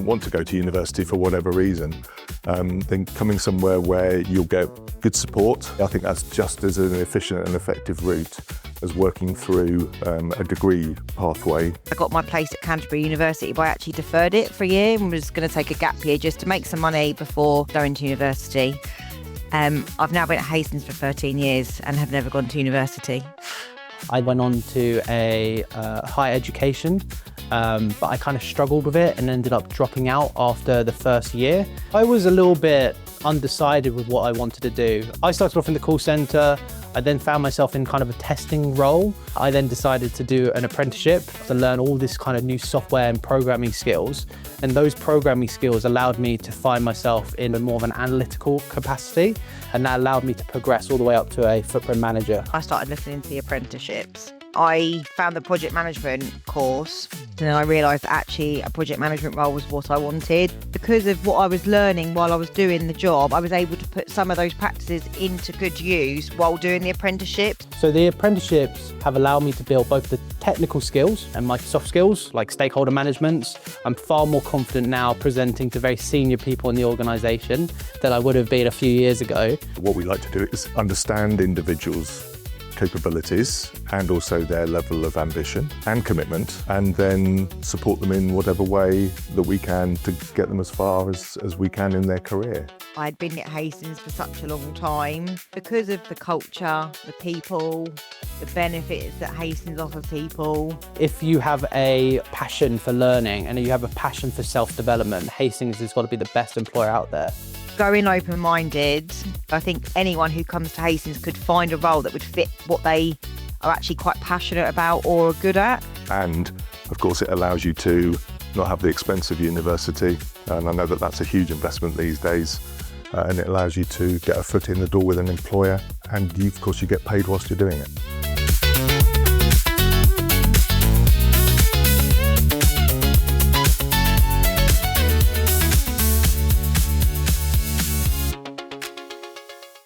don't want to go to university for whatever reason, then coming somewhere where you'll get good support, I think that's just as an efficient and effective route as working through a degree pathway. I got my place at Canterbury University, but I actually deferred it for a year and was going to take a gap year just to make some money before going to university. I've now been at Hastings for 13 years and have never gone to university. I went on to a higher education, but I kind of struggled with it and ended up dropping out after the first year. I was a little bit undecided with what I wanted to do. I started off in the call centre. I then found myself in kind of a testing role. I then decided to do an apprenticeship to learn all this kind of new software and programming skills. And those programming skills allowed me to find myself in more of an analytical capacity. And that allowed me to progress all the way up to a footprint manager. I started looking into the apprenticeships. I found the project management course, and then I realised that actually a project management role was what I wanted. Because of what I was learning while I was doing the job, I was able to put some of those practices into good use while doing the apprenticeship. So the apprenticeships have allowed me to build both the technical skills and my soft skills, like stakeholder management. I'm far more confident now presenting to very senior people in the organisation than I would have been a few years ago. What we like to do is understand individuals' capabilities and also their level of ambition and commitment, and then support them in whatever way that we can to get them as far as we can in their career. I'd been at Hastings for such a long time because of the culture, the people, the benefits that Hastings offers people. If you have a passion for learning and you have a passion for self-development, Hastings has got to be the best employer out there. Go in open-minded. I think anyone who comes to Hastings could find a role that would fit what they are actually quite passionate about or are good at. And of course it allows you to not have the expense of university, and I know that that's a huge investment these days, and it allows you to get a foot in the door with an employer, and of course you get paid whilst you're doing it.